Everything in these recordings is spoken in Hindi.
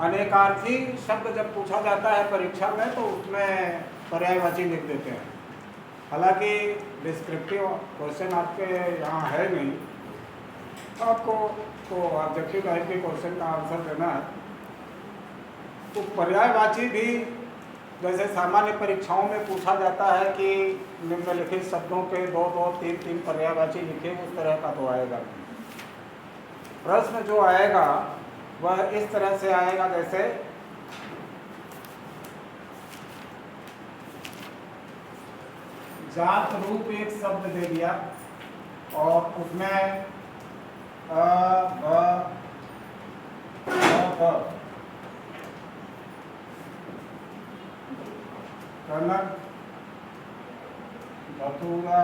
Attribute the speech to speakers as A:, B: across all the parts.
A: अनेकार्थी शब्द जब पूछा जाता है परीक्षा में तो उसमें पर्यायवाची लिख देते हैं। हालांकि डिस्क्रिप्टिव क्वेश्चन आपके यहाँ है नहीं, आपको तो ऑब्जेक्टिव टाइप के क्वेश्चन का आंसर देना है। तो पर्यायवाची भी जैसे सामान्य परीक्षाओं में पूछा जाता है कि निम्नलिखित शब्दों के 2-2, 3-3 पर्यायवाची लिखे, उस तरह का तो आएगा। प्रश्न जो आएगा वह इस तरह से आएगा, जैसे जात रूप एक शब्द दे दिया और उसमें कनक, धतूरा,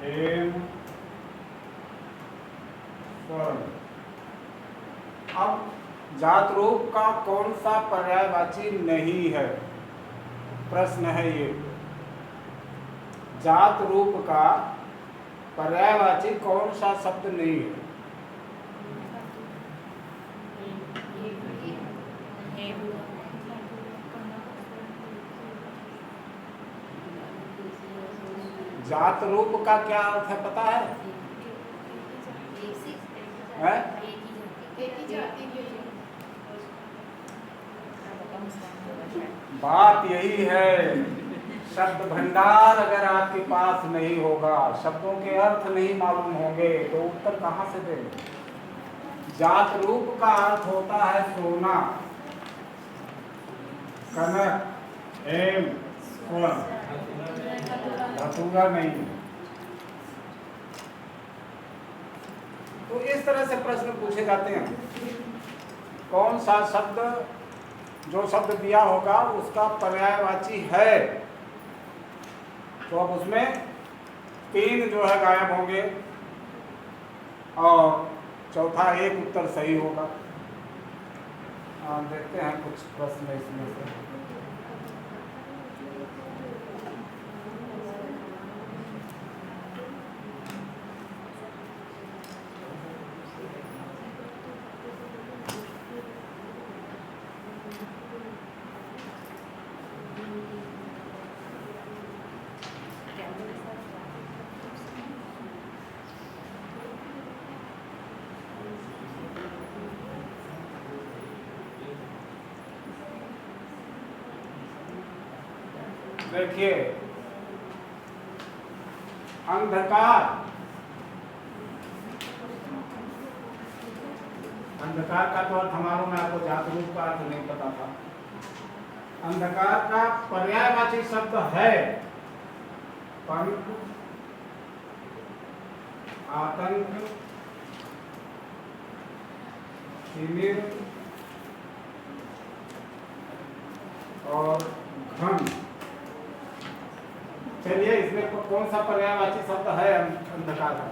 A: एम, स्वर्ण। अब जात रूप का कौन सा पर्यायवाची नहीं है, प्रश्न है ये। जात रूप का पर्यायवाची कौन सा शब्द नहीं है? जात रूप का क्या अर्थ है पता है? बात यही है, शब्द भंडार अगर आपके पास नहीं होगा, शब्दों के अर्थ नहीं मालूम होंगे तो उत्तर कहाँ से देंगे? जात रूप का अर्थ होता है सोना, कनक, एम, स्वर्ण, धतूरा नहीं। तो इस तरह से प्रश्न पूछे जाते हैं। कौन सा शब्द, जो शब्द दिया होगा उसका पर्यायवाची है, तो अब उसमें 3 जो है गायब होंगे और चौथा एक उत्तर सही होगा। देखते हैं कुछ प्रश्न इसमें से। देखिए, अंधकार, अंधकार का तो अर्थ मालूम है आपको, जात रूप का अर्थ नहीं पता था। अंधकार का पर्यायवाची शब्द है पंख, आतंक, तिमिर और घन। चलिए, इसमें कौन सा पर्यायवाची शब्द है अंधकार का?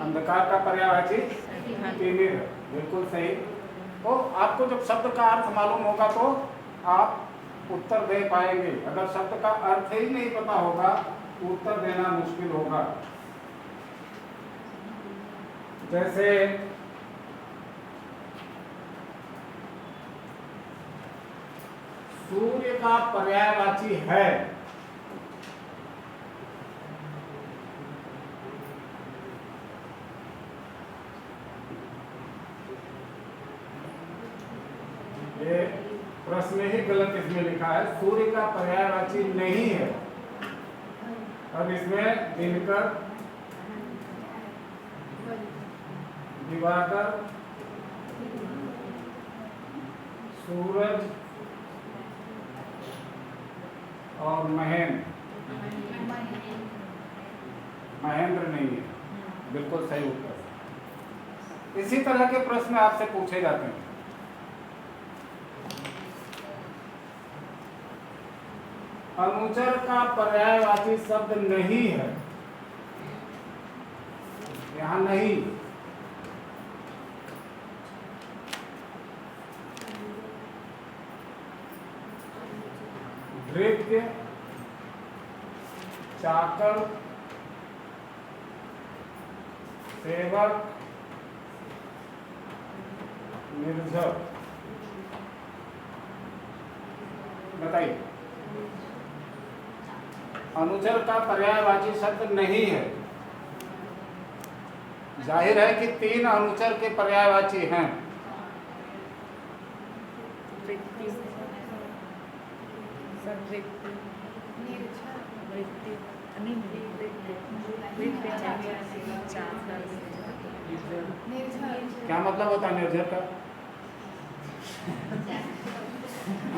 A: अंधकार का पर्यायवाची तिमिर, बिल्कुल सही। तो आपको जब शब्द का अर्थ मालूम होगा तो आप उत्तर दे पाएंगे। अगर शब्द का अर्थ ही नहीं पता होगा तो उत्तर देना मुश्किल होगा। जैसे सूर्य का पर्यायवाची है ये प्रश्न ही गलत इसमें लिखा है, सूर्य का पर्यायवाची नहीं है। अब इसमें दिनकर, दिवाकर, सूरज और महेंद्र, महेंद्र नहीं है, बिल्कुल सही उत्तर। इसी तरह के प्रश्न आपसे पूछे जाते हैं। अनुचर का पर्यायवाची शब्द नहीं है, यहाँ नहीं। भृत्य, चाकर, सेवक निर्झर, बताइए। अनुचर का पर्यायवाची शब्द नहीं है। जाहिर है कि 3 अनुचर के पर्यायवाची हैं। क्या मतलब होता है निर्झर का?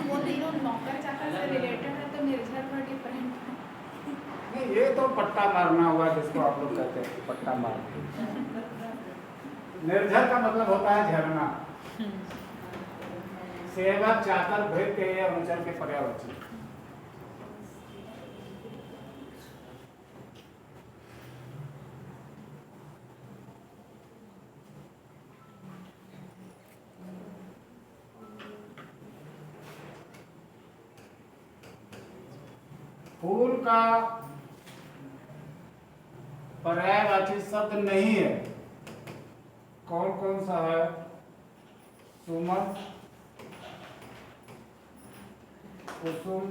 B: वो तीनों नौकर चाकर से रिलेटेड है तो निर्झर पर डिफरेंट है।
A: नहीं, ये तो पट्टा मारना हुआ जिसको आप लोग कहते हैं पट्टा मार। निर्झर का मतलब होता है झरना। सेवक चाकर भृत्य ये अनुचर के पर्यायवाची। फूल का पर्यायवाची शब्द नहीं है। कौन कौन सा है? सुमन, कुसुम,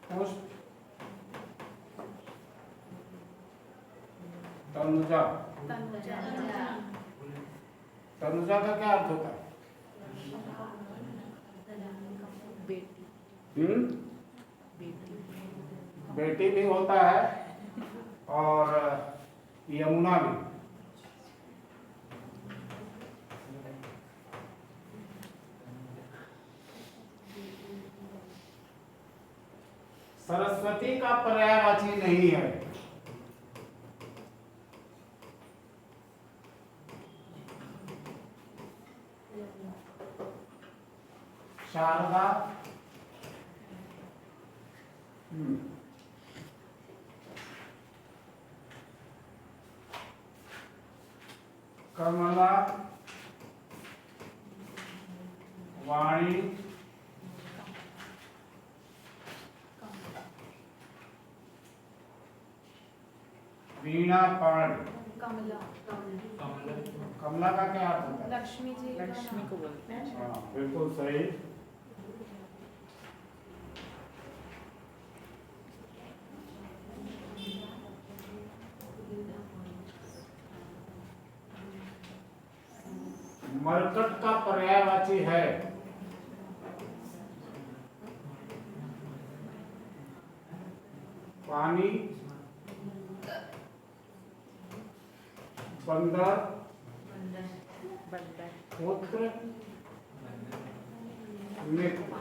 A: पुष्प, तनुजा। तनुजा का क्या अर्थ होता है? बेटी भी होता है और यमुना भी। सरस्वती का पर्यायवाची नहीं है। शारदा, कमला, वाणी, वीणा, पाण।
B: कमला।
A: कमला का क्या अर्थ होता है?
B: लक्ष्मी जी।
C: लक्ष्मी को बोलते हैं।
A: हाँ, बिल्कुल सही। मरकट का पर्यायवाची है पानी, बंदर, पुत्र, मित्र।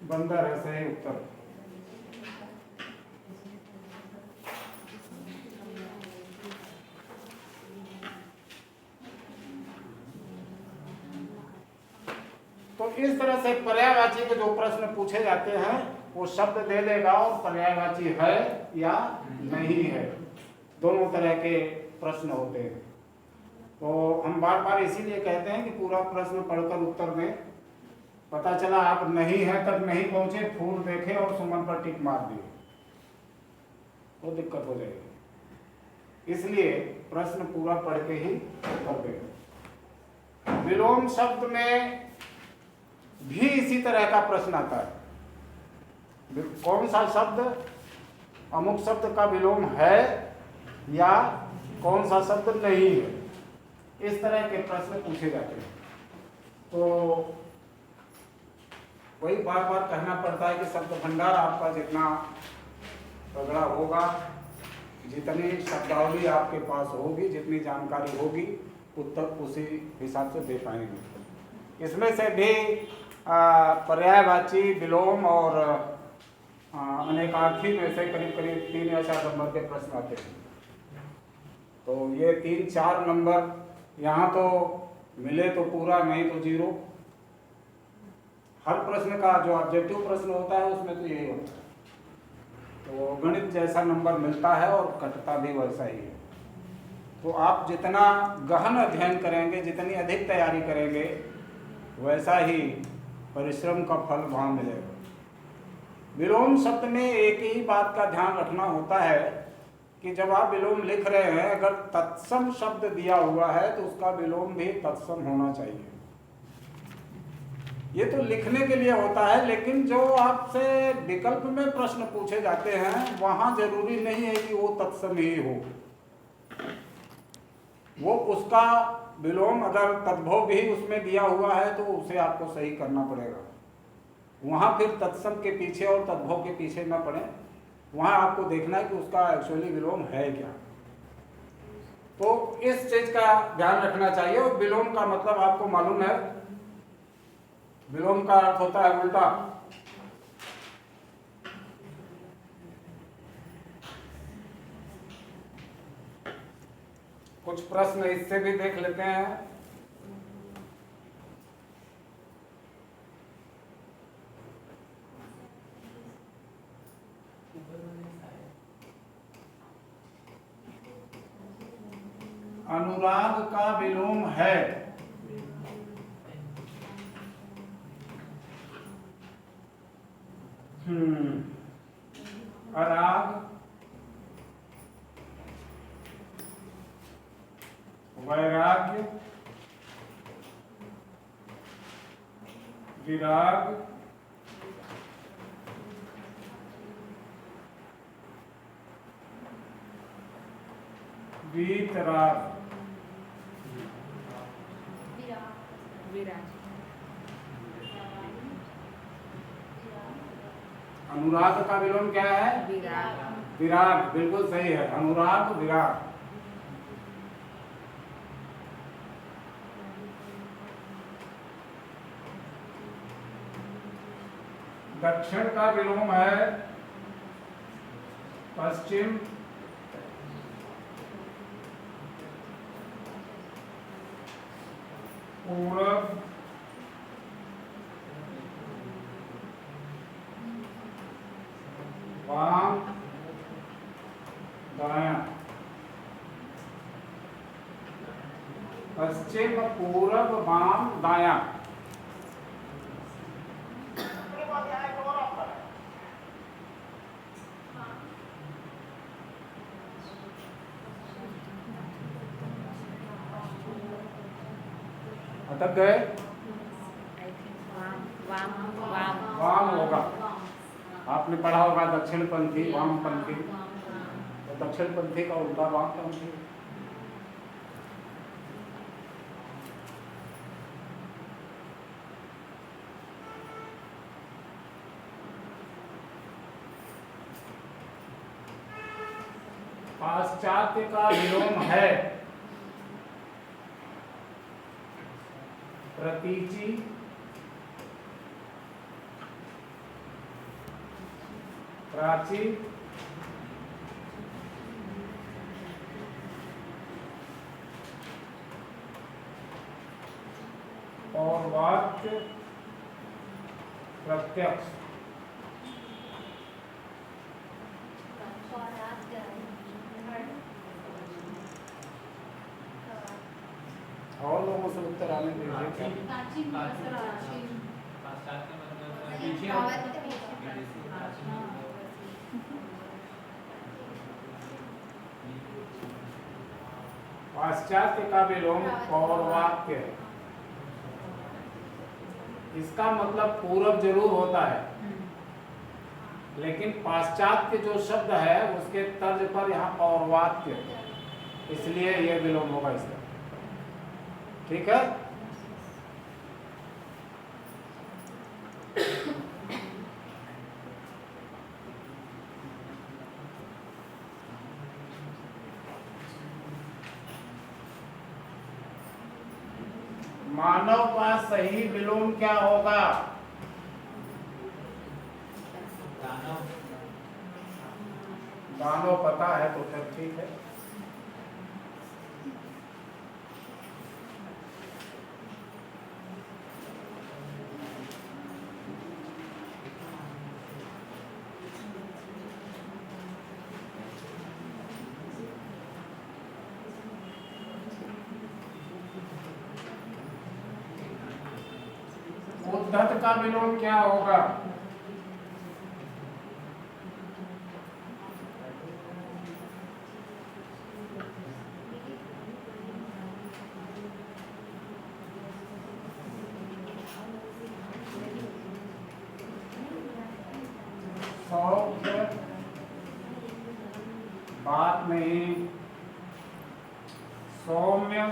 A: बंदर है सही उत्तर। तो इस तरह से पर्यायवाची के जो प्रश्न पूछे जाते हैं वो शब्द दे देगा और पर्यायवाची है या नहीं है, दोनों तरह के प्रश्न होते हैं। तो हम बार बार इसीलिए कहते हैं कि पूरा प्रश्न पढ़कर उत्तर दें। पता चला आप नहीं है तक नहीं पहुंचे, फूल देखे और सुमन पर टिक मार दिए तो दिक्कत हो जाएगी। इसलिए प्रश्न पूरा पढ़ के ही उत्तर दें। विलोम शब्द में भी इसी तरह का प्रश्न आता है। कौन सा शब्द अमुक शब्द का विलोम है या कौन सा शब्द नहीं है, इस तरह के प्रश्न पूछे जाते हैं। तो वही बार बार कहना पड़ता है कि शब्द भंडार आपका जितना तगड़ा होगा, जितनी शब्दावली आपके पास होगी, जितनी जानकारी होगी, उत्तर उसी हिसाब से दे पाएंगे। इसमें से भी पर्यायवाची, विलोम और अनेकार्थी में से करीब करीब 3 या 4 नंबर के प्रश्न आते हैं। तो ये 3-4 नंबर यहाँ तो मिले तो पूरा, नहीं तो 0। हर प्रश्न का जो ऑब्जेक्टिव प्रश्न होता है उसमें तो यही होता है। तो गणित जैसा नंबर मिलता है और कटता भी वैसा ही है। तो आप जितना गहन अध्ययन करेंगे, जितनी अधिक तैयारी करेंगे, वैसा ही परिश्रम का फल वहाँ मिलेगा। विलोम शब्द में एक ही बात का ध्यान रखना होता है कि जब आप विलोम लिख रहे हैं, अगर तत्सम शब्द दिया हुआ है तो उसका विलोम भी तत्सम होना चाहिए। ये तो लिखने के लिए होता है, लेकिन जो आपसे विकल्प में प्रश्न पूछे जाते हैं वहां जरूरी नहीं है कि वो तत्सम ही हो। वो उसका विलोम अगर तद्भव भी उसमें दिया हुआ है तो उसे आपको सही करना पड़ेगा। वहां फिर तत्सम के पीछे और तद्भव के पीछे न पड़े, वहां आपको देखना है कि उसका एक्चुअली विलोम है क्या। तो इस चीज का ध्यान रखना चाहिए। और विलोम का मतलब आपको मालूम है, विलोम का अर्थ होता है उल्टा। कुछ प्रश्न इससे भी देख लेते हैं। अनुराग का विलोम है। अराग, वैराग्य, विराग, वीतराग। अनुराग का विलोम क्या है? विराग। विराग, बिल्कुल सही है। अनुराग, विराग। दक्षिण का विलोम है पश्चिम, पूरब, वाम, दायां। पश्चिम, पूरब, वाम, दायां। अटक गए? वाम होगा। आपने पढ़ा होगा दक्षिण पंथी, वाम पंथी। तो दक्षिण पंथी का उल्टा वाम पंथी। पाश्चात्य का विलोम है प्रतीची, प्राची, और वाक्य, प्रत्यक्ष। और लोगों से उत्तर आने दीजिए। पाश्चात्य का विलोम पौर्वाक्य है। इसका मतलब पूर्व जरूर होता है, लेकिन पाश्चात्य जो शब्द है उसके तर्ज पर यहाँ पौर्वाक्य, इसलिए यह विलोम होगा इसका। ठीक है। मानव का सही विलोम क्या होगा? दानव पता है तो फिर ठीक है। उद्धत का विलोम क्या होगा? सौख्य बात नहीं, सौम्य,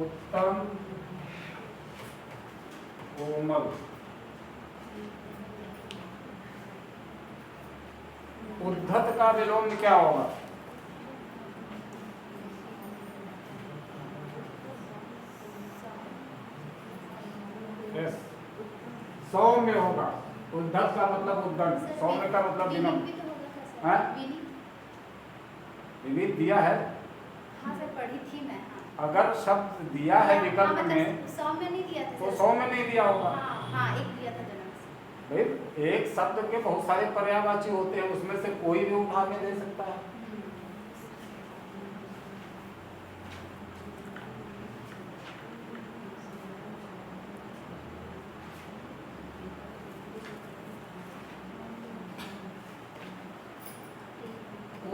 A: उत्तम, कोमल। उद्धत का विलोम क्या होगा? यस, सौम्य होगा। उद्धत का मतलब उद्दंड, सौम्य का मतलब विनम्र। हाँ? विविध दिया है।
B: हाँ सर, पढ़ी थी मैं। हाँ।
A: अगर शब्द दिया है विकल्प में
B: सौम्य नहीं दिया था
A: तो
B: सर।
A: सौम्य नहीं दिया होगा।
B: हाँ, एक दिया था जनक।
A: भाई एक शब्द के बहुत सारे पर्यायवाची होते हैं, उसमें से कोई भी उठा के दे सकता है।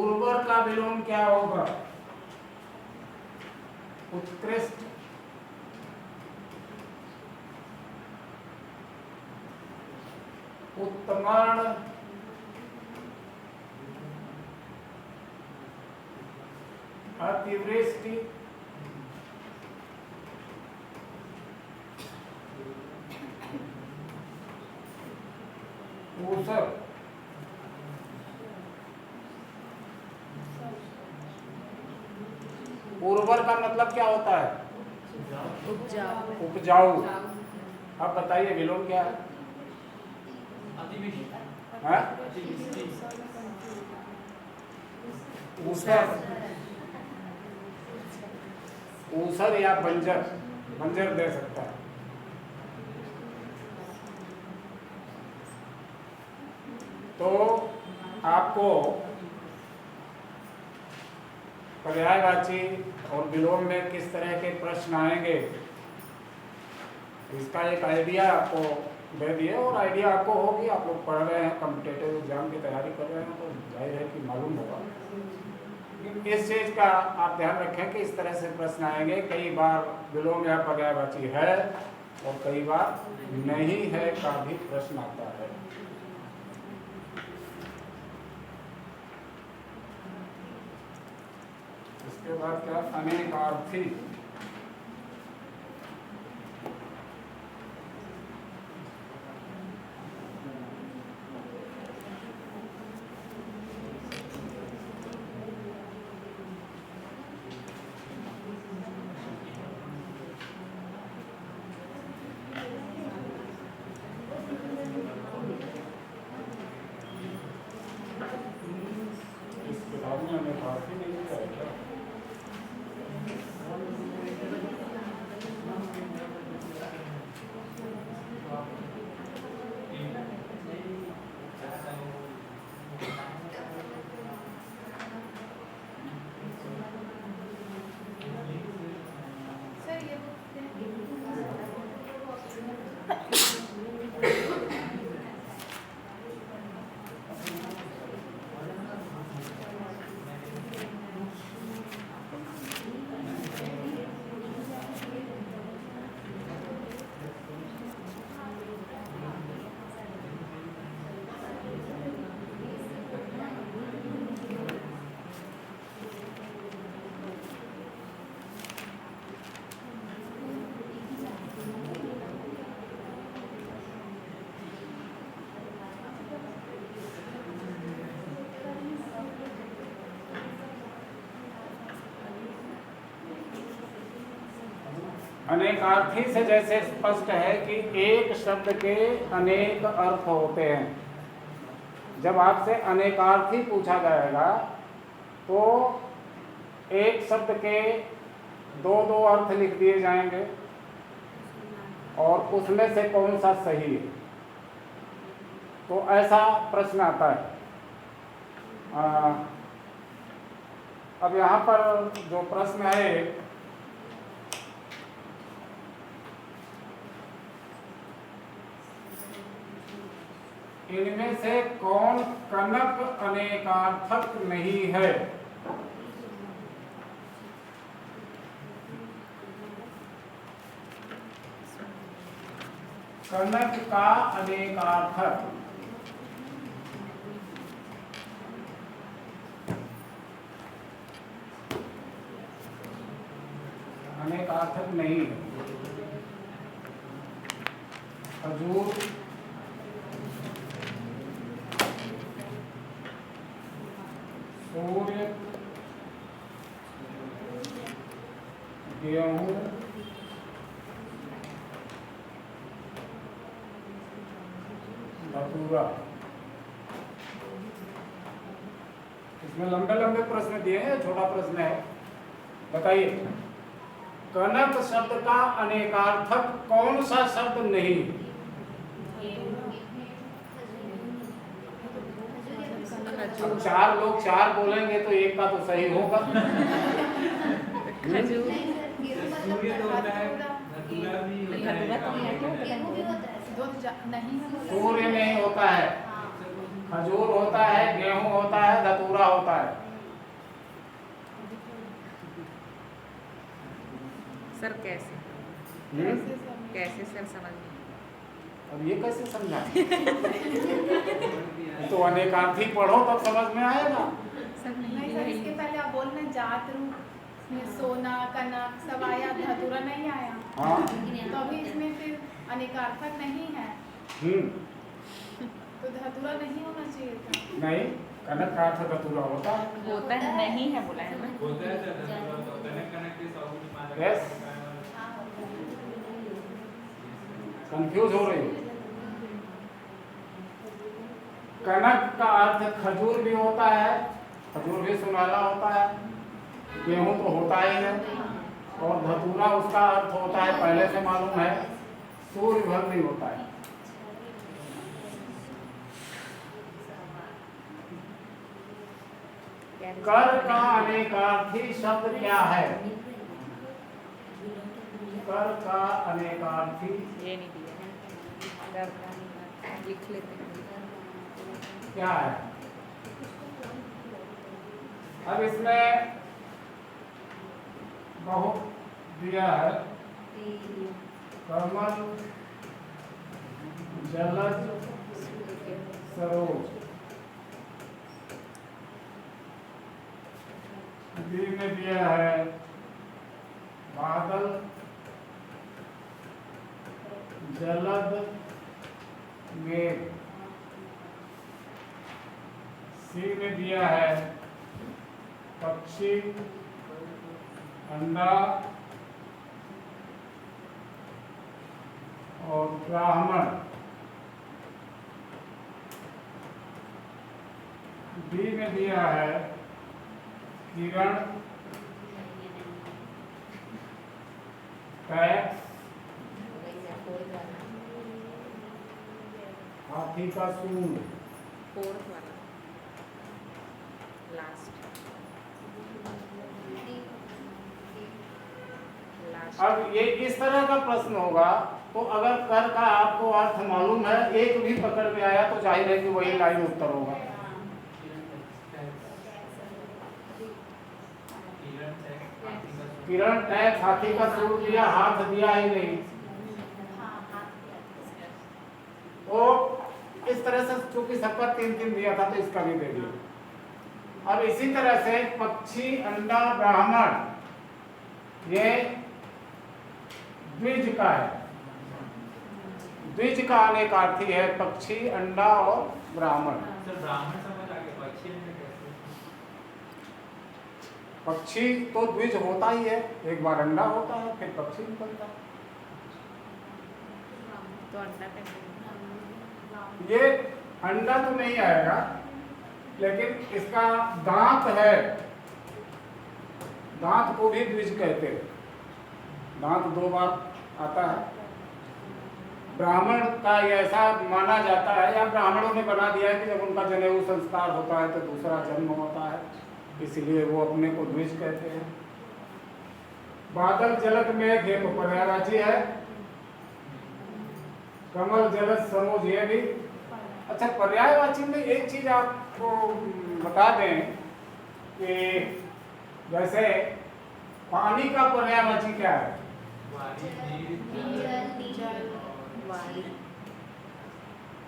A: उर्वर का विलोम क्या होगा? उत्कृष्ट, उत्तमण, अतिवृष्टि, ऊषर। उर्वर का मतलब क्या होता है? उपजाऊ। अब बताइए विलोम क्या है? हाँ? ऊसर, ऊसर या बंजर, बंजर दे सकता है। तो आपको पर्यायवाची और विलोम में किस तरह के प्रश्न आएंगे इसका एक आइडिया आपको दे दिए, और आइडिया आपको होगी। आप लोग पढ़ रहे हैं, कॉम्पिटिटिव एग्जाम की तैयारी कर रहे हैं, तो जाहिर है कि मालूम होगा। इस चीज़ का आप ध्यान रखें कि इस तरह से प्रश्न आएंगे। कई बार विलोम या पर्यायवाची है और कई बार नहीं है का भी प्रश्न आता है। इसके बाद क्या? अनेकार्थी। अनेकार्थी से जैसे स्पष्ट है कि एक शब्द के अनेक अर्थ होते हैं। जब आपसे अनेकार्थी पूछा जाएगा तो एक शब्द के दो दो अर्थ लिख दिए जाएंगे और उसमें से कौन सा सही है, तो ऐसा प्रश्न आता है। अब यहाँ पर जो प्रश्न है, इनमें से कौन कनक अनेकार्थक नहीं है? कनक का अनेकार्थक अनेकार्थक नहीं है। खजूर, सूर्य, गेहूं, धतूरा। इसमें लंबे लंबे प्रश्न दिए हैं, छोटा प्रश्न है। बताइए, कनक शब्द का अनेकार्थक कौन सा शब्द नहीं? अब चार लोग चार बोलेंगे तो एक का तो सही होगा। सूर्य नहीं होता है, खजूर होता है, गेहूं होता है, धतूरा होता है।
C: सर कैसे कैसे सर समझ में?
A: अब ये कैसे समझा? तो अनेकार्थी पढ़ो तब समझ में आएगा।
C: सर
B: नहीं सर, इसके पहले आप बोल रहे हैं जात रूप, इसमें सोना, कनक सब आया, धतूरा नहीं आया।
A: हाँ।
B: तो अभी इसमें फिर अनेकार्थक नहीं है, तो धतूरा नहीं होना चाहिए था।
A: नहीं, कनक का अर्थ धतूरा होता है।
C: होता है, नहीं है बोला है ना।
A: यस, कंफ्यूज हो रही हो। कनक का अर्थ खजूर भी होता है, खजूर भी सुनहरा होता है, गेहूं तो होता ही है, और धतूरा उसका अर्थ होता है पहले से मालूम है, सूर्य भर नहीं होता है। कर का अनेकार्थी शब्द क्या है? कर का अनेकार्थी
C: ये नहीं दिया है, कर का नहीं, लिख लेते हैं।
A: क्या है? अब इसमें बहुत दिया है, कमल, जलज, सरोज। बी में दिया है बादल, जलद, मेघ। सी में दिया है पक्षी, अंडा और ब्राह्मण। डी में दिया है किरण, टैक्स, हाथी का सूंड।
C: फोर्थ वाला लास्ट।
A: अब ये इस तरह का प्रश्न होगा, तो अगर कर का आपको अर्थ मालूम है, एक भी पकड़ में आया तो जाहिर है कि वही लाइन उत्तर होगा। किरण, टैक्स, हाथी का सूंड दिया, हाथ दिया ही नहीं। तो इस तरह से चूंकि सबका 3-3 दिया था, तो इसका भी दे दिया। अब इसी तरह से पक्षी, अंडा, ब्राह्मण, ये द्विज का है। द्विज का अनेकार्थी है पक्षी, अंडा और ब्राह्मण। पक्षी तो द्विज होता ही है, एक बार अंडा होता है फिर पक्षी निकलता है।
C: तो अंडा कैसे?
A: ये अंडा तो नहीं आएगा, लेकिन इसका दांत है, दांत को भी द्विज कहते हैं। दांत 2 बार आता है। ब्राह्मण का ये ऐसा माना जाता है, या ब्राह्मणों ने बना दिया है कि जब उनका जनेऊ संस्कार होता है तो दूसरा जन्म होता है, इसलिए वो अपने को द्विज कहते हैं। बादल, जलद, मेघ ये तो पर्यायवाची है। कमल, जलद, सरोज ये भी। अच्छा, पर्यायवाची में एक चीज आपको बता दें कि जैसे पानी का पर्यायवाची क्या है?
C: वारी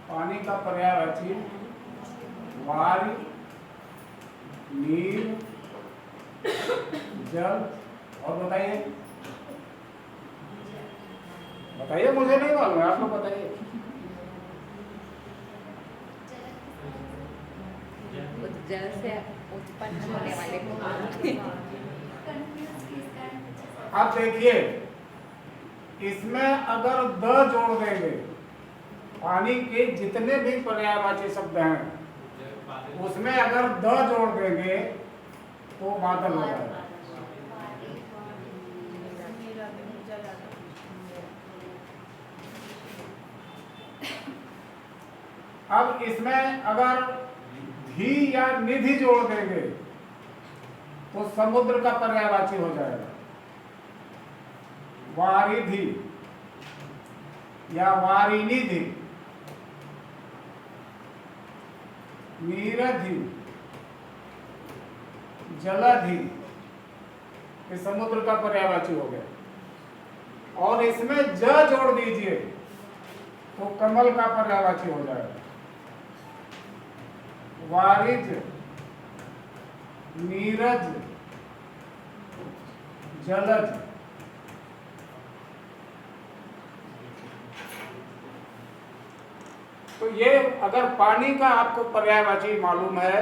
A: पानी का पर्यायवाची वारी, नीर, जल, और बताइए बताइए, मुझे नहीं मालूम है, आप लोग बताइए।
C: जल से उत्पन्न होने वाले को
A: अब देखिए, इसमें अगर द जोड़ देंगे, पानी के जितने भी पर्यायवाची शब्द हैं उसमें अगर द जोड़ देंगे तो बादल हो जाएगा। अब इसमें अगर धी या निधि जोड़ देंगे तो समुद्र का पर्यायवाची हो जाएगा। वारिधि या वारिनिधि, नीरधि, जलधि, ये समुद्र का पर्यायवाची हो गया। और इसमें ज जोड़ दीजिए तो कमल का पर्यायवाची हो जाएगा। वारिज, नीरज, जलज। तो ये अगर पानी का आपको पर्यायवाची मालूम है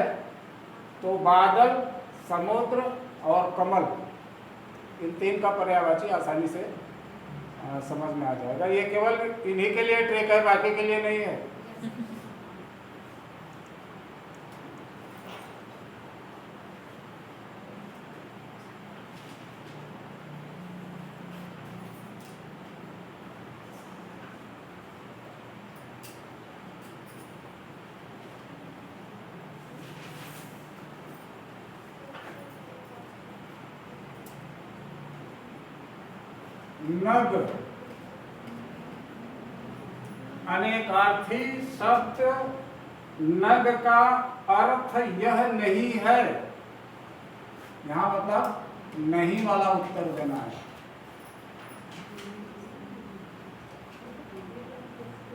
A: तो बादल, समुद्र और कमल, इन तीन का पर्यायवाची आसानी से समझ में आ जाएगा। ये केवल इन्हीं के लिए ट्रिक है, बाकी के लिए नहीं है। नग, अनेकार्थी शब्द नग का अर्थ यह नहीं है, यहां मतलब नहीं वाला उत्तर देना है।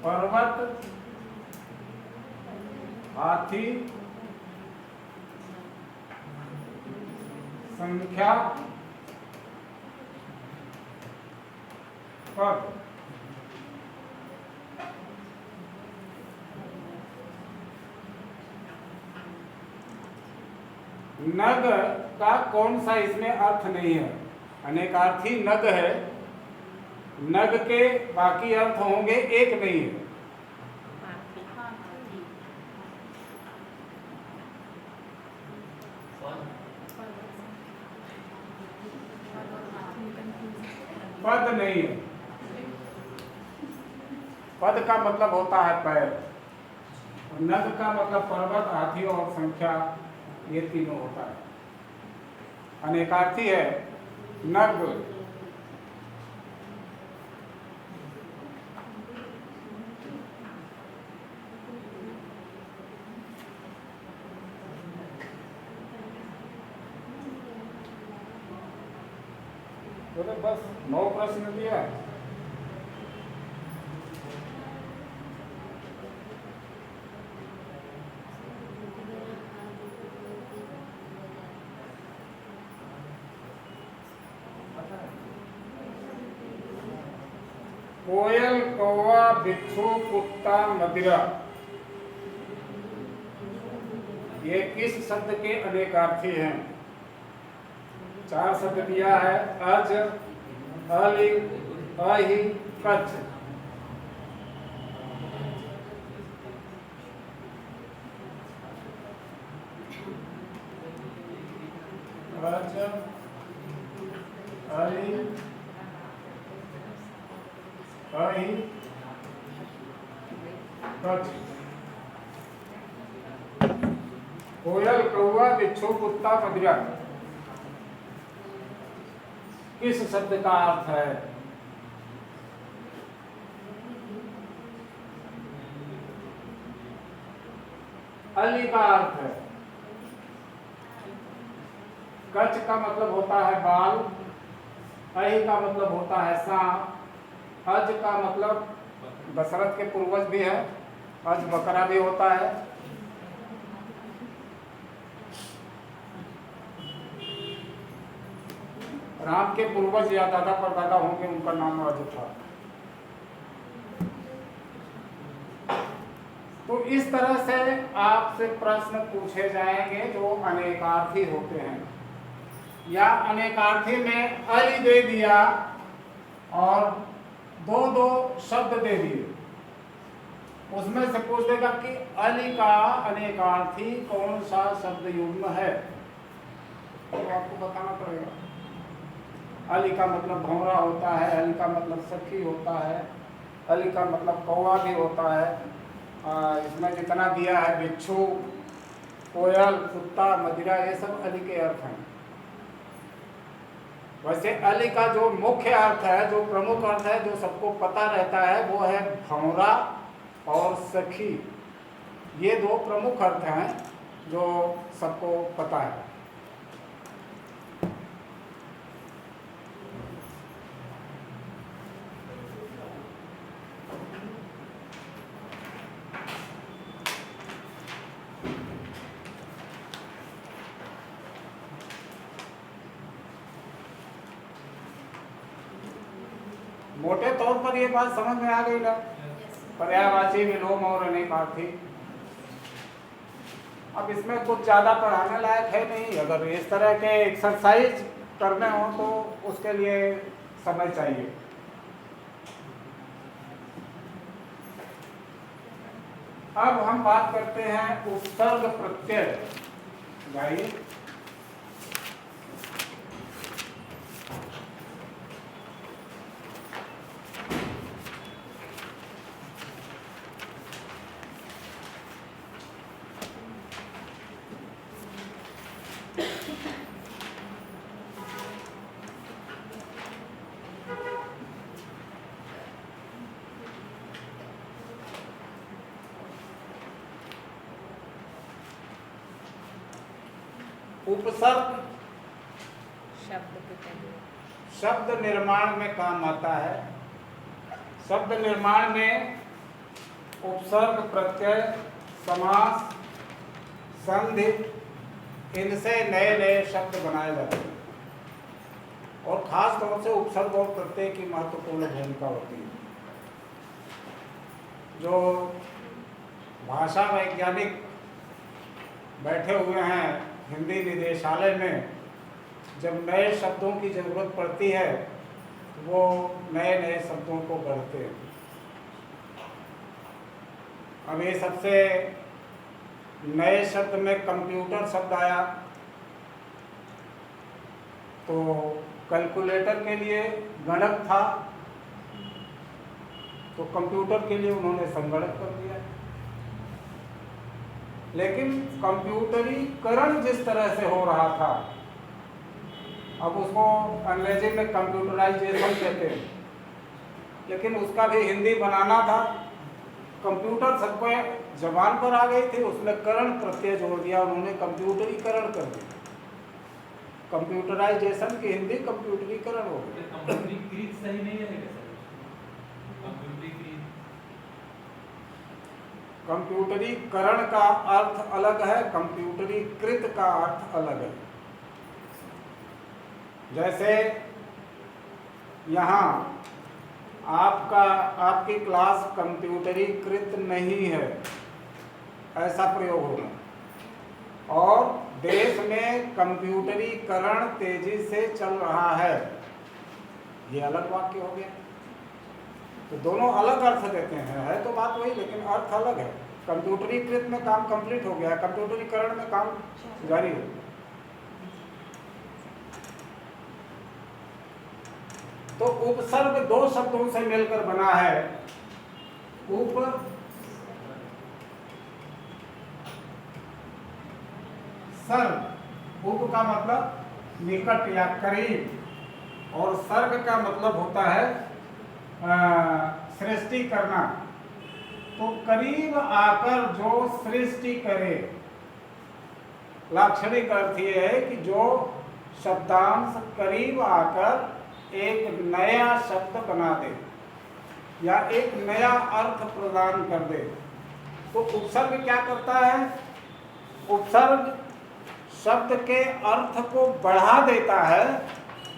A: पर्वत, हाथी, संख्या, पद। नग का कौन सा इसमें अर्थ नहीं है? अनेकार्थी नग है, नग के बाकी अर्थ होंगे, एक नहीं है। पद नहीं है। पद का मतलब होता है पैर, नग का मतलब पर्वत, हाथी और संख्या, ये तीनों होता है। अनेकार्थी है नग, तो बस 9 प्रश्न दिया। कोयल, कौवा, बिच्छू, कुत्ता, मदिरा, ये किस शब्द के अनेकार्थी हैं? 4 शब्द दिया है, अज, अलि, अहि, कच्छ। अज, अलि, अहि, कच्छ। कोयल, कौवा, बिच्छू, कुत्ता, मदिरा किस शब्द का अर्थ है? अली का अर्थ है। कच्छ का मतलब होता है बाल, अहि का मतलब होता है सांप, अज का मतलब दशरथ के पूर्वज भी है, अज बकरा भी होता है। राम के पूर्वज या दादा परदादा होंगे, उनका नाम अज था। तो इस तरह से आपसे प्रश्न पूछे जाएंगे जो अनेकार्थी होते हैं, या अनेकार्थी में अलि दे दिया और दो दो शब्द दे दिए, उसमें से पूछ देगा कि अलि का अनेकार्थी कौन सा शब्द युग्म है, तो आपको बताना पड़ेगा। अलि का मतलब भौरा होता है, अलि का मतलब सखी होता है, अलि का मतलब कौवा भी होता है। इसमें जितना दिया है बिच्छू, कोयल, कुत्ता, मदिरा, ये सब अलि के अर्थ हैं। वैसे अलि का जो मुख्य अर्थ है, जो प्रमुख अर्थ है, जो सबको पता रहता है, वो है भौरा और सखी। ये दो प्रमुख अर्थ हैं जो सबको पता है। मोटे तौर पर ये बात समझ में आ गई ना, पर्यायवाची, विलोम और अनेकार्थी। अब इसमें कुछ ज़्यादा पढ़ाने लायक है नहीं, अगर इस तरह के एक्सरसाइज करने हो तो उसके लिए समय चाहिए। अब हम बात करते हैं उपसर्ग प्रत्यय। जाइए, उपसर्ग शब्द निर्माण में काम आता है। शब्द निर्माण में उपसर्ग, प्रत्यय, समास, संधि, इनसे नए नए शब्द बनाए जाते हैं, और खास तौर से उपसर्ग और प्रत्यय की महत्वपूर्ण भूमिका होती है। जो भाषा वैज्ञानिक बैठे हुए हैं हिंदी निदेशालय में, जब नए शब्दों की जरूरत पड़ती है वो नए नए शब्दों को गढ़ते हैं। अब ये सबसे नए शब्द में कंप्यूटर शब्द आया, तो कैलकुलेटर के लिए गणक था, तो कंप्यूटर के लिए उन्होंने संगणक कर दिया। लेकिन कंप्यूटरीकरण जिस तरह से हो रहा था, अब उसको अंग्रेजी में कंप्यूटराइजेशन कहते हैं, लेकिन उसका भी हिंदी बनाना था। कंप्यूटर सबको जबान पर आ गई थी, उसमें करण प्रत्यय जोड़ दिया, उन्होंने कंप्यूटरीकरण कर दिया। कंप्यूटराइजेशन की हिंदी कंप्यूटरीकरण हो गया।
D: कंप्यूटरीकृत सही नहीं है क्या सर?
A: कंप्यूटरीकरण का अर्थ अलग है, कंप्यूटरीकृत का अर्थ अलग है। जैसे यहाँ आपकी क्लास कंप्यूटरीकृत नहीं है, ऐसा प्रयोग होगा। और देश में कंप्यूटरीकरण तेजी से चल रहा है, ये अलग वाक्य हो गया। तो दोनों अलग अर्थ देते हैं, है तो बात वही, लेकिन अर्थ अलग है। कंप्यूटरीकृत में काम कंप्लीट हो गया, कंप्यूटरीकरण में काम जारी है। तो उपसर्ग दो शब्दों से मिलकर बना है। उपसर्ग, उप का मतलब निकट या करीब, और सर्ग का मतलब होता है सृष्टि करना। तो करीब आकर जो सृष्टि करे, लाक्षणिक अर्थ ये है कि जो शब्दांश करीब आकर एक नया शब्द बना दे, या एक नया अर्थ प्रदान कर दे। तो उपसर्ग क्या करता है? उपसर्ग शब्द के अर्थ को बढ़ा देता है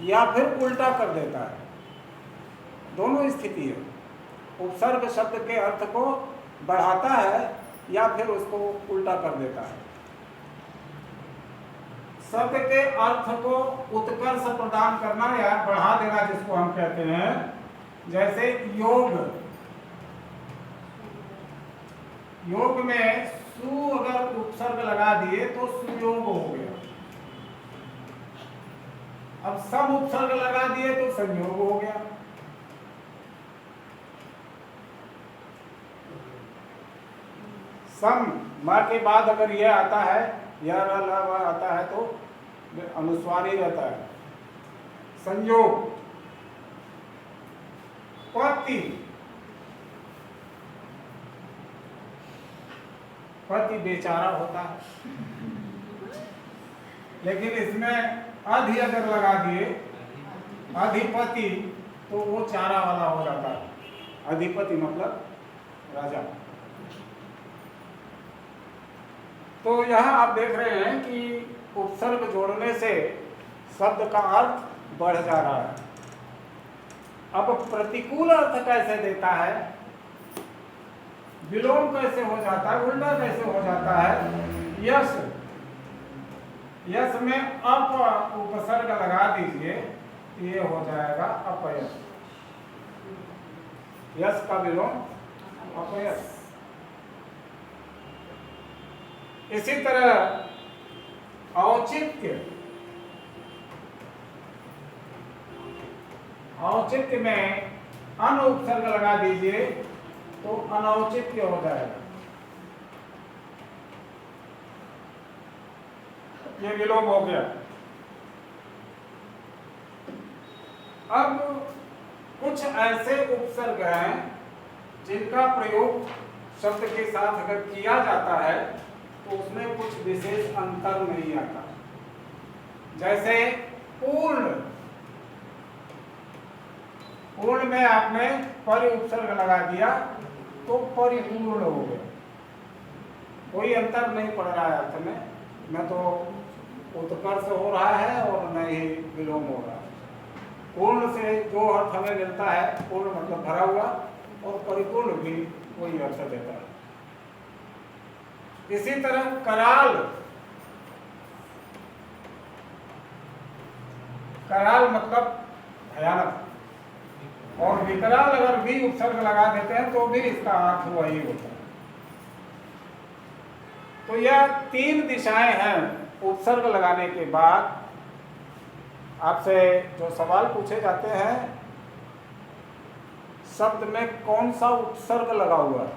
A: या फिर उल्टा कर देता है, दोनों स्थिति है। उपसर्ग शब्द के अर्थ को बढ़ाता है या फिर उसको उल्टा कर देता है। शब्द के अर्थ को उत्कर्ष प्रदान करना या बढ़ा देना जिसको हम कहते हैं, जैसे योग। योग में सु अगर उपसर्ग लगा दिए तो सुयोग हो गया। अब सम उपसर्ग लगा दिए तो संयोग हो गया। सम मां के बाद अगर यह आता है, यह आता है तो अनुस्वार ही रहता है। संयोग, पति, पति बेचारा होता है, लेकिन इसमें अधि अगर लगा दिए, अधिपति, तो वो चारा वाला हो जाता है। अधिपति मतलब राजा। तो यहाँ आप देख रहे हैं कि उपसर्ग जोड़ने से शब्द का अर्थ बढ़ जा रहा है। अब प्रतिकूल अर्थ कैसे देता है, विलोम कैसे हो जाता है, उल्टा कैसे हो जाता है? यश, यश में अप उपसर्ग लगा दीजिए, ये हो जाएगा अपयश। यश का विलोम अपयश। इसी तरह औचित्य, औचित्य में अन उपसर्ग लगा दीजिए तो अनौचित्य हो जाएगा। ये विलोम हो गया। अब कुछ ऐसे उपसर्ग हैं जिनका प्रयोग शब्द के साथ अगर किया जाता है तो उसमें कुछ विशेष अंतर नहीं आता। जैसे पूर्ण, पूर्ण में आपने परि उपसर्ग लगा दिया तो परिपूर्ण हो गया, कोई अंतर नहीं पड़ रहा है अर्थ में, न तो उत्कर्ष हो रहा है और न ही विलोम हो रहा है। पूर्ण से जो अर्थ हमें मिलता है, पूर्ण मतलब भरा हुआ, और परिपूर्ण भी वही अर्थ देता है। इसी तरह कराल, कराल मतलब भयानक, और विकराल अगर भी उपसर्ग लगा देते हैं तो भी इसका अर्थ वही होता है। तो यह तीन दिशाएं हैं उपसर्ग लगाने के बाद। आपसे जो सवाल पूछे जाते हैं, शब्द में कौन सा उपसर्ग लगा हुआ है,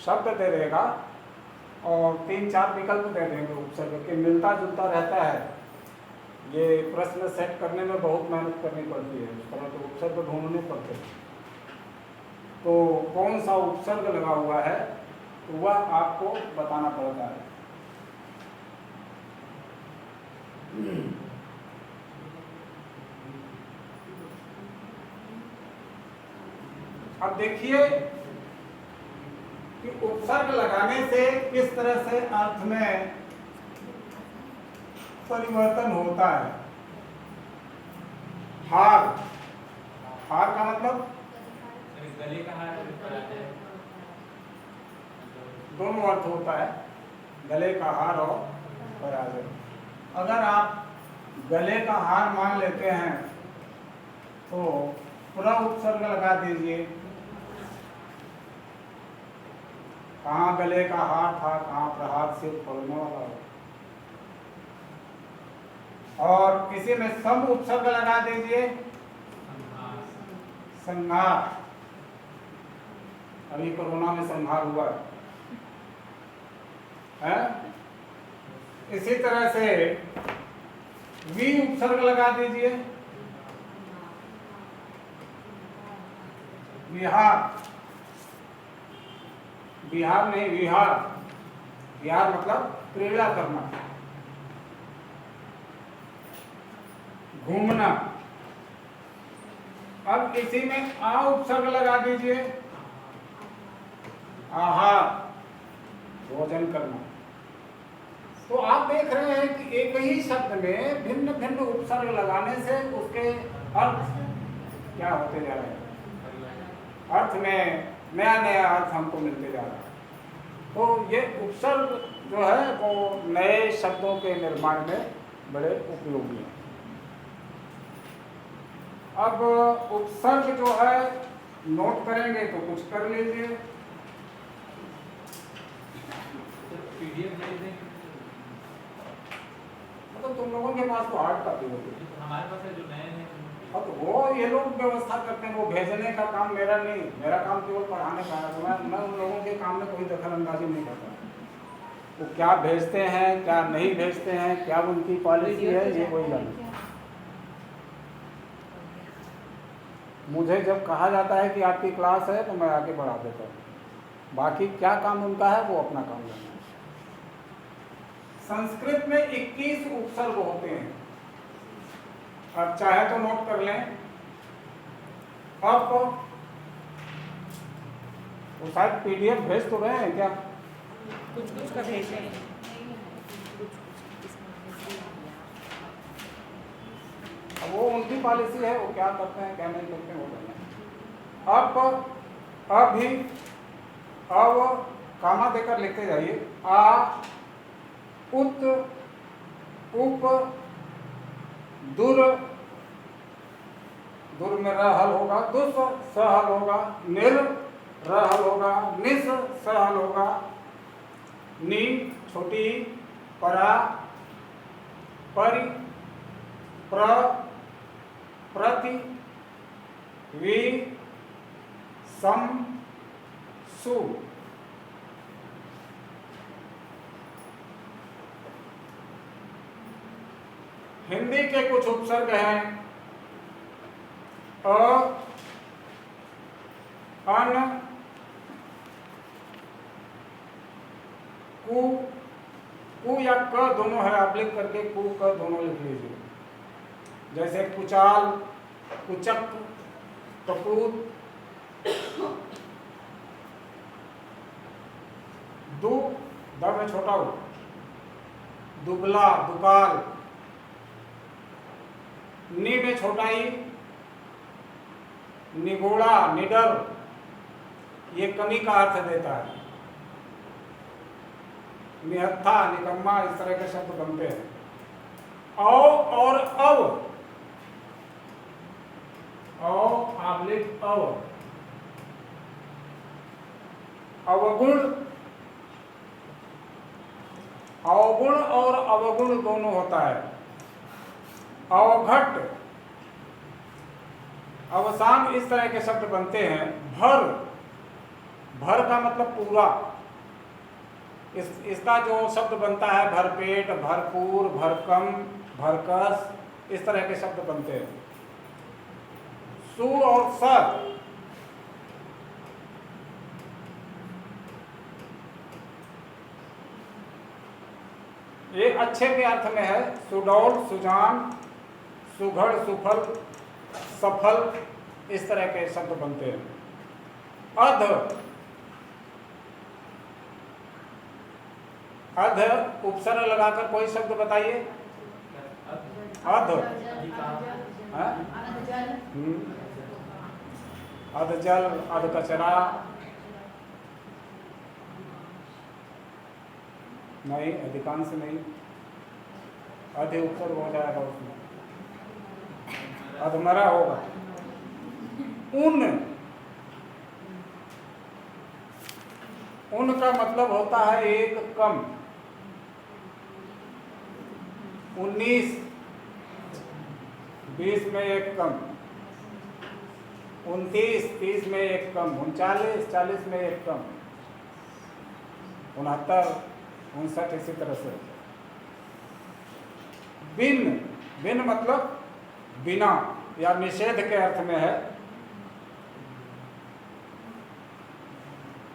A: शब्द दे देगा और 3-4 विकल्प दे देंगे उपसर्ग के, मिलता जुलता रहता है। ये प्रश्न सेट करने में बहुत मेहनत करनी पड़ती है, इस तरह के उपसर्ग ढूंढने पड़ते हैं। तो कौन सा उपसर्ग लगा हुआ है तो वह आपको बताना पड़ता है। अब देखिए कि उपसर्ग लगाने से किस तरह से अर्थ में परिवर्तन होता है। हार, हार का मतलब
D: गले का हार,
A: दोनों अर्थ होता है, गले का हार और पराजय। अगर आप गले का हार मान लेते हैं तो पूरा उपसर्ग लगा दीजिए। कहाँ गले का हार था, कहाँ प्रहार से फोड़ने वाला हो। और इसी में सम उपसर्ग लगा दीजिए, संहार। अभी कोरोना में संहार हुआ है। इसी तरह से वी उपसर्ग लगा दीजिए, विहार, बिहार नहीं विहार, विहार मतलब क्रीड़ा करना, घूमना। अब इसी में आ उपसर्ग लगा दीजिए, आहार, भोजन करना। तो आप देख रहे हैं कि एक ही शब्द में भिन्न भिन्न उपसर्ग लगाने से उसके अर्थ क्या होते जा रहे हैं, अर्थ में नया नया अर्थ हमको मिलते जा रहा है। तो ये उपसर्ग जो है वो नए शब्दों के निर्माण में बड़े उपयोगी हैं। अब उपसर्ग जो है नोट करेंगे तो कुछ कर लीजिए।
D: पीडीएफ भेज दें।
A: मतलब तुम लोगों के पास तो हार्ड कॉपी होती है,
D: हमारे पास है जो नए हैं।
A: अब वो ये लोग व्यवस्था करते हैं, वो भेजने का काम मेरा नहीं, मेरा काम केवल पढ़ाने का है। तो मैं उन लोगों के काम में कोई दखल अंदाजी नहीं करता। वो क्या भेजते हैं क्या नहीं भेजते हैं, क्या उनकी पॉलिसी है, ये वही जाने। मुझे जब कहा जाता है कि आपकी क्लास है तो मैं आके पढ़ा देता हूँ, बाकी क्या काम उनका है वो अपना काम करना है। संस्कृत में 21 उपसर्ग होते हैं, अब चाहे तो नोट कर लें। अब वो शायद पीडीएफ भेज तो रहे हैं क्या?
C: कुछ कुछ का भेज रहे हैं।
A: अब वो उनकी पॉलिसी है, वो क्या करते हैं क्या नहीं करते हैं वो करना है। अब कामा देकर लिखते जाइए। आ, उत, उप, दुर, दुर में र हल होगा, दुस स हल होगा, निर र हल होगा, निस स हल होगा, नी छोटी, परा, परि, प्र, प्रति, वि, सम, सु। हिंदी के कुछ उपसर्ग हैं अ, अन, कु, कु या क दोनों है, आप लिख करके कु क दोनों लिख लीजिए। जैसे कुचाल, कुचक, कपूत, दु, द में छोटा हो, दुबला, दुकाल, नि में छोटा ही, निगोड़ा, निडर, ये कमी का अर्थ देता है। निहत्था, निकम्मा, इस तरह के शब्द बनते हैं। औ और अव, औ आबलिक अव, अवगुण, अवगुण और अवगुण दोनों होता है। अवघट, अवसान, इस तरह के शब्द बनते हैं। भर, भर का मतलब पूरा, इसका जो शब्द बनता है भरपेट, भरपूर, भरकम, भरकस, इस तरह के शब्द बनते हैं। सु और सर, ये अच्छे के अर्थ में है। सुडौल, सुजान, सुघड़, सुफल, सफल, इस तरह के शब्द बनते हैं। अध, अध उपसर्ग लगाकर कोई शब्द बताइए। अध, अध जल, अध कचरा, नहीं, अधिकांश नहीं, अधि उपसर्ग हो जाएगा उसमें, अधमरा होगा। उन, उन का मतलब होता है एक कम। 19, 20 में एक कम, 29, 30 में एक कम, 39, 40 में एक कम, 69, 59, इसी तरह से। बिन, बिन मतलब बिना या निषेध के अर्थ में है।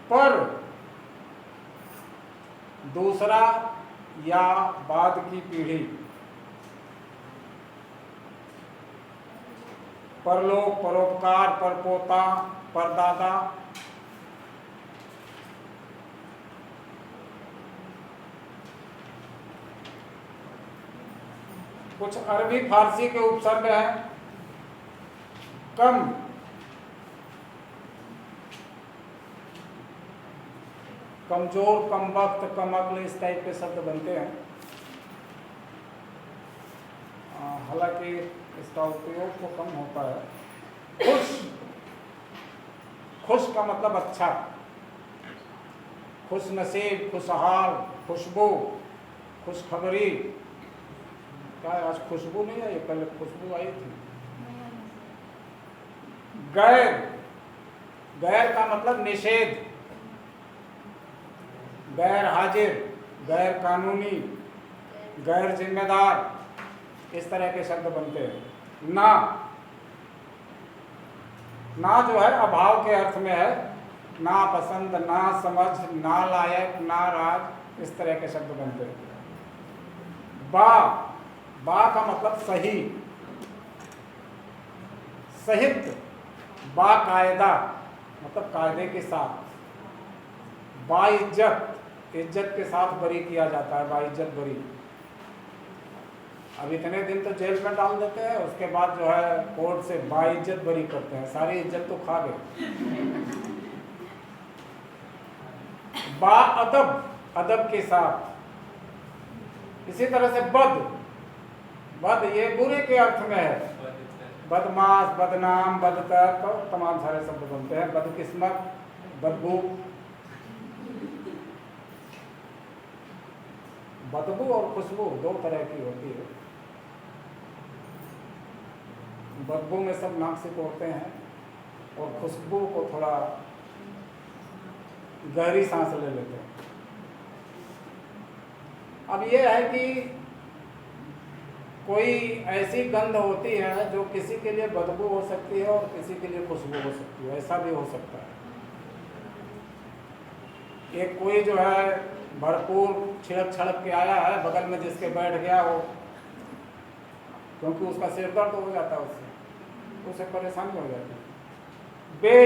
A: पर, दूसरा या बाद की पीढ़ी। परलोक, परोपकार, परपोता, परदादा। कुछ अरबी फारसी के उपसर्ग हैं। कम, कमजोर, कम वक्त, कम अक्ल, इस टाइप के शब्द बनते हैं। हालांकि इसका उपयोग तो कम होता है। खुश, खुश का मतलब अच्छा, खुश नसीब, खुशहाल, खुशबू, खुशखबरी। क्या आज खुशबू नहीं आई? पहले खुशबू आई थी। गैर, गैर का मतलब निषेध, गैर हाजिर, गैर कानूनी, गैर जिम्मेदार, इस तरह के शब्द बनते हैं। ना, ना जो है अभाव के अर्थ में है। ना पसंद, ना समझ, ना लायक, ना राज, इस तरह के शब्द बनते हैं। बा, बा का मतलब सही, सहित, बाकायदा मतलब कायदे के साथ। बाइज्जत, इज्जत के साथ बरी किया जाता है, बाइज्जत बरी। अब इतने दिन तो जेल में डाल देते हैं, उसके बाद जो है कोर्ट से बाइज्जत बरी करते हैं, सारी इज्जत तो खा गए। बा अदब, अदब के साथ। इसी तरह से बद, बद ये बुरे के अर्थ में है। बदमाश, बदनाम, बदतर, तो तमाम सारे शब्द बनते हैं। बदकिस्मत, बदबू। बदबू और खुशबू दो तरह की होती है। बदबू में सब नाक से तोड़ते हैं और खुशबू को थोड़ा गहरी सांस ले लेते हैं। अब ये है कि कोई ऐसी गंध होती है जो किसी के लिए बदबू हो सकती है और किसी के लिए खुशबू हो सकती है, ऐसा भी हो सकता है। एक कोई जो है भरपूर छिड़क छड़क के आया है, बगल में जिसके बैठ गया हो, क्योंकि उसका सिर दर्द हो जाता है, उससे उसे परेशानी हो जाती है। बे,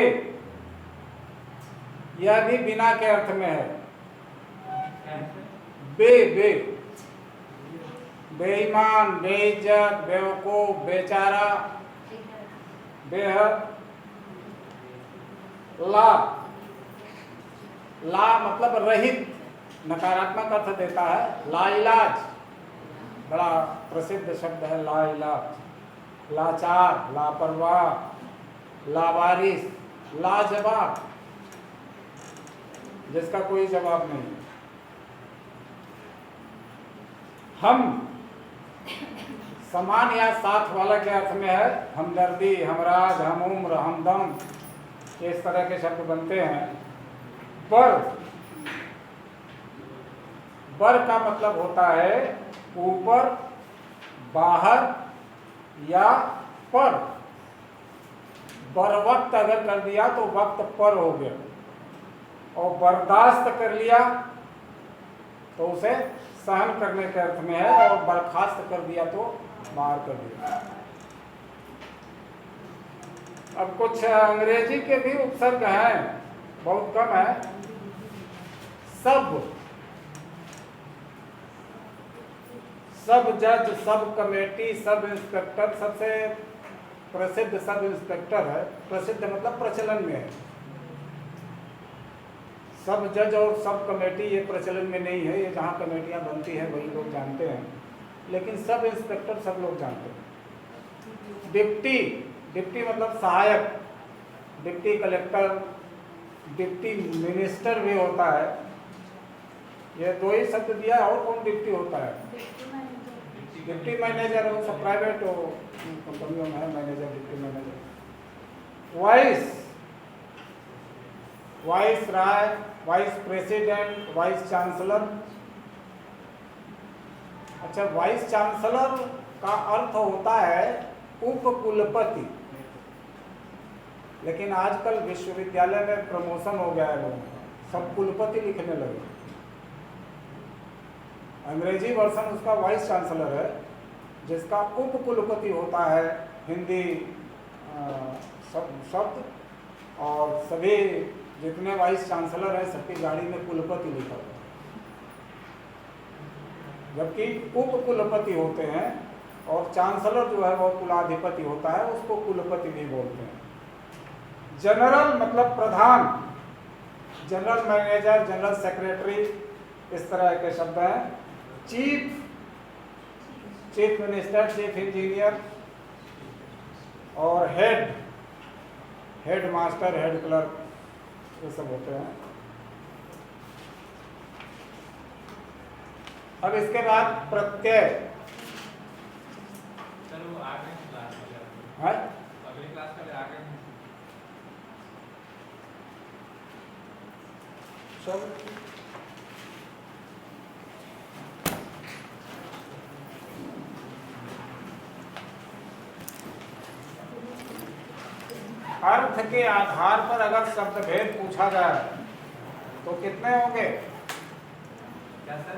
A: यह भी बिना के अर्थ में है। बे, बे, बेईमान, बेइज्जत, बेवकूफ, बेचारा, बेहद। ला, ला मतलब रहित, नकारात्मक अर्थ देता है। लाइलाज, बड़ा प्रसिद्ध शब्द है लाइलाज। लाचार, लापरवाह, लावारिस, लाजवाब, जिसका कोई जवाब नहीं। हम, समान या साथ वाला के अर्थ में है। हमदर्दी, हमराज, हम उम्र, हमदम, इस तरह के शब्द बनते हैं। बर, बर का मतलब होता है ऊपर, बाहर या पर। बर वक्त अगर कर दिया तो वक्त पर हो गया, और बर्दाश्त कर लिया तो उसे सहन करने के अर्थ में है, और बर्खास्त कर दिया तो बाहर कर दिया। अब कुछ अंग्रेजी के भी उपसर्ग हैं, बहुत कम है। सब, सब जज, सब कमेटी, सब इंस्पेक्टर, सबसे प्रसिद्ध सब इंस्पेक्टर है। प्रसिद्ध मतलब प्रचलन में है। सब जज और सब कमेटी ये प्रचलन में नहीं है, ये जहाँ कमेटियाँ बनती हैं वही लोग जानते हैं, लेकिन सब इंस्पेक्टर सब लोग जानते हैं। डिप्टी, डिप्टी मतलब सहायक, डिप्टी कलेक्टर, डिप्टी मिनिस्टर भी होता है। ये दो ही शब्द दिया है, और कौन डिप्टी होता है? डिप्टी मैनेजर हो, सब प्राइवेट हो कंपनियों में है manager, deputy manager. Vice, viceroy, vice president, vice chancellor. अच्छा, वाइस चांसलर का अर्थ होता है उपकुलपति, लेकिन आजकल विश्वविद्यालय में प्रमोशन हो गया है, लोगों का सब कुलपति लिखने लगे। अंग्रेजी वर्षन उसका वाइस चांसलर है, जिसका उपकुलपति होता है हिंदी शब्द, और सभी जितने वाइस चांसलर हैं सबकी गाड़ी में कुलपति लिखा हुआ है, जबकि उप कुलपति होते हैं और चांसलर जो है वो कुलाधिपति होता है, उसको कुलपति भी बोलते हैं। जनरल मतलब प्रधान, जनरल मैनेजर, जनरल सेक्रेटरी, इस तरह के शब्द हैं। Chief, chief minister, chief engineer, और head, head master, head clerk, ये सब होते हैं। अब इसके बाद प्रत्यय
D: सर वो आगे क्लास में
A: है।
D: अगली क्लास में आगे
A: सब अर्थ के आधार पर अगर शब्द भेद पूछा जाए तो कितने होंगे?
D: क्या सर?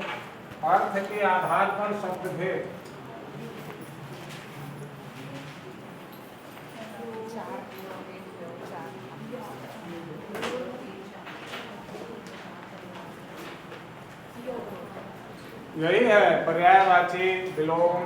A: अर्थ के आधार पर शब्द भेद यही है पर्यायवाची, विलोम,